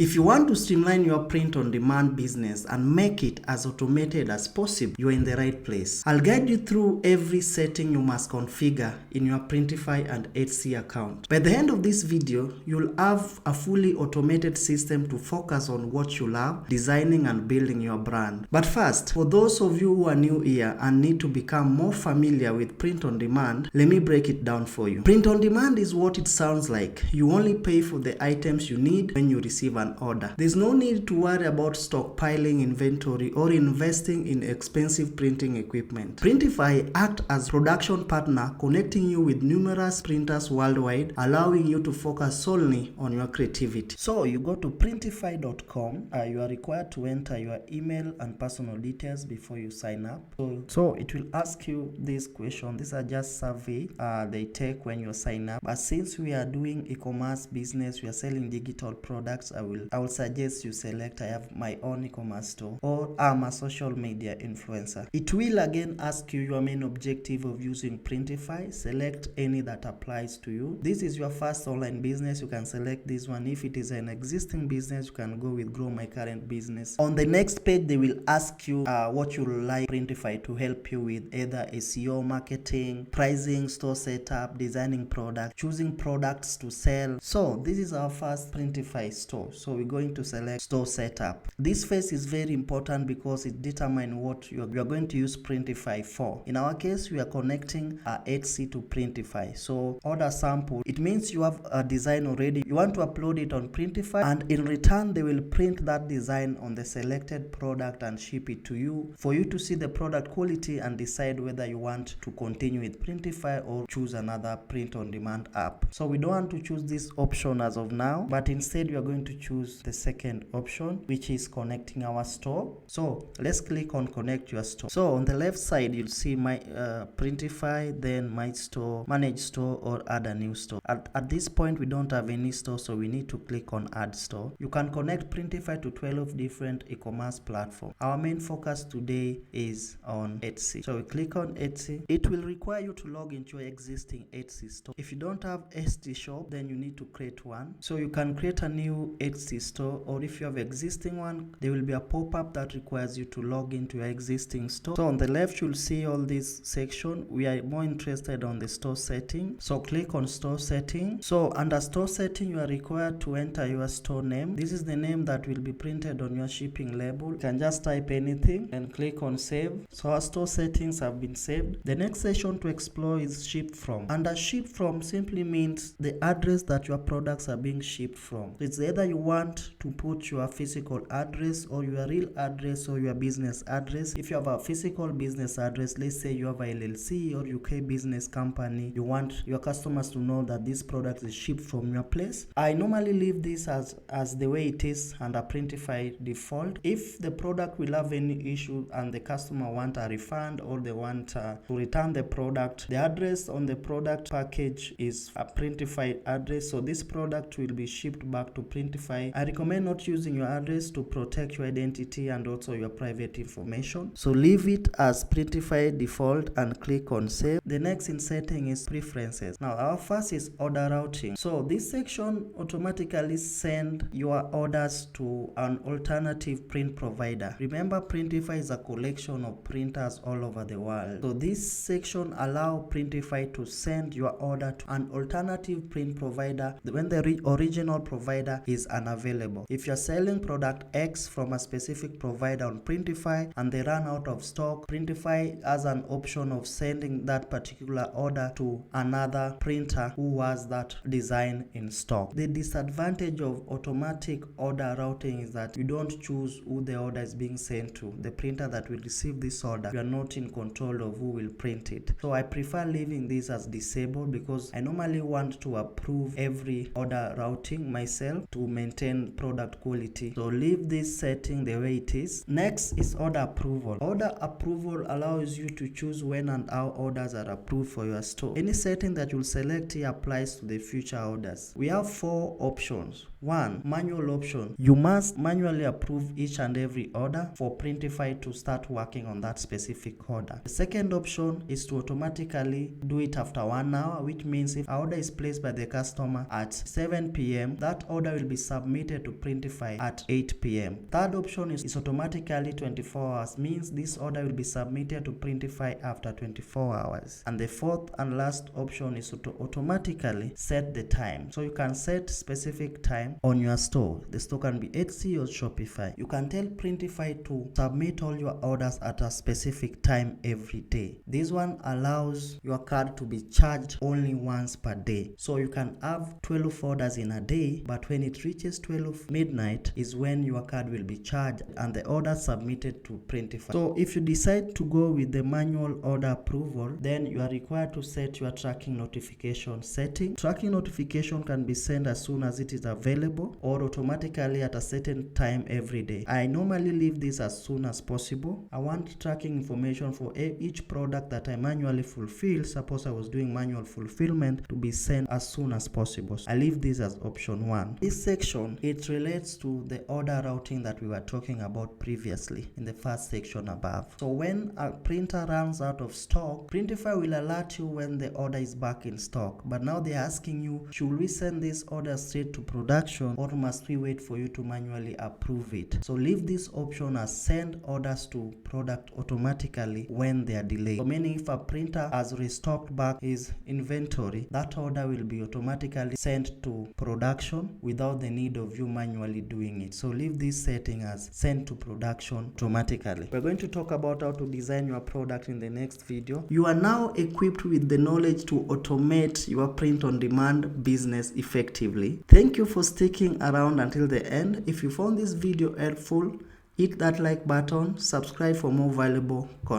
If you want to streamline your print-on-demand business and make it as automated as possible, you're in the right place. I'll guide you through every setting you must configure in your Printify and Etsy account. By the end of this video, you'll have a fully automated system to focus on what you love, designing and building your brand. But first, for those of you who are new here and need to become more familiar with print-on-demand, let me break it down for you. Print-on-demand is what it sounds like. You only pay for the items you need when you receive an order. There's no need to worry about stockpiling inventory or investing in expensive printing equipment. Printify acts as production partner, connecting you with numerous printers worldwide, allowing you to focus solely on your creativity. So you go to printify.com. You are required to enter your email and personal details before you sign up. So it will ask you this question. These are just survey they take when you sign up. But since we are doing e-commerce business, we are selling digital products, I will suggest you select I have my own e-commerce store or I'm a social media influencer. It will again ask you your main objective of using Printify. Select any that applies to you. This is your first online business. You can select this one. If it is an existing business, you can go with grow my current business. On the next page, they will ask you what you like Printify to help you with, either SEO, marketing, pricing, store setup, designing product, choosing products to sell. So this is our first Printify store. So we're going to select store setup. This phase is very important because it determines what you are going to use Printify for. In our case, we are connecting Etsy to Printify. So order sample, it means you have a design already. You want to upload it on Printify, and in return, they will print that design on the selected product and ship it to you for you to see the product quality and decide whether you want to continue with Printify or choose another print-on-demand app. So we don't want to choose this option as of now, but instead we are going to choose the second option, which is connecting our store. So let's click on connect your store. So on the left side, you'll see my Printify, then my store, manage store, or add a new store. At this point, we don't have any store, so we need to click on add store. You can connect Printify to 12 different e-commerce platforms. Our main focus today is on Etsy. So we click on Etsy. It will require you to log into your existing Etsy store. If you don't have Etsy shop, then you need to create one. So you can create a new Etsy store, or if you have existing one, there will be a pop-up that requires you to log into your existing store. So on the left, you'll see all this section. We are more interested on the store setting. So click on store setting. So under store setting, you are required to enter your store name. This is the name that will be printed on your shipping label. You can just type anything and click on save. So our store settings have been saved. The next section to explore is ship from. Under ship from simply means the address that your products are being shipped from. It's either you want to put your physical address or your real address or your business address. If you have a physical business address, let's say you have a LLC or UK business company, you want your customers to know that this product is shipped from your place. I normally leave this as the way it is under Printify default. If the product will have any issue and the customer want a refund or they want to return the product, the address on the product package is a Printify address. So this product will be shipped back to Printify. I recommend not using your address to protect your identity and also your private information. So leave it as Printify default and click on save. The next in setting is preferences. Now our first is order routing. So this section automatically send your orders to an alternative print provider. Remember, Printify is a collection of printers all over the world. So this section allows Printify to send your order to an alternative print provider when the original provider is unavailable. If you're selling product X from a specific provider on Printify and they run out of stock, Printify has an option of sending that particular order to another printer who has that design in stock. The disadvantage of automatic order routing is that you don't choose who the order is being sent to. The printer that will receive this order, you are not in control of who will print it. So I prefer leaving this as disabled because I normally want to approve every order routing myself to maintain product quality. So leave this setting the way it is. Next is order approval. Order approval allows you to choose when and how orders are approved for your store. Any setting that you'll select here applies to the future orders. We have 4 options. 1. Manual option. You must manually approve each and every order for Printify to start working on that specific order. The second option is to automatically do it after 1 hour, which means if an order is placed by the customer at 7 p.m., that order will be submitted submitted to Printify at 8 p.m. Third option is automatically 24 hours, means this order will be submitted to Printify after 24 hours. And the fourth and last option is to automatically set the time. So you can set specific time on your store. The store can be Etsy or Shopify. You can tell Printify to submit all your orders at a specific time every day. This one allows your card to be charged only once per day. So you can have 12 orders in a day, but when it reaches 12 midnight is when your card will be charged and the order submitted to Printify. So if you decide to go with the manual order approval, then you are required to set your tracking notification setting. Tracking notification can be sent as soon as it is available or automatically at a certain time every day. I normally leave this as soon as possible. I want tracking information for each product that I manually fulfill. Suppose I was doing manual fulfillment, to be sent as soon as possible. I leave this as option 1. This section, it relates to the order routing that we were talking about previously in the first section above. So when a printer runs out of stock, Printify will alert you when the order is back in stock. But now they're asking you, should we send this order straight to production or must we wait for you to manually approve it? So leave this option as send orders to product automatically when they are delayed. So meaning if a printer has restocked back his inventory, that order will be automatically sent to production without the need of you manually doing it. So leave this setting as send to production automatically. We're going to talk about how to design your product in the next video. You are now equipped with the knowledge to automate your print-on-demand business effectively. Thank you for sticking around until the end. If you found this video helpful, hit that like button, subscribe for more valuable content.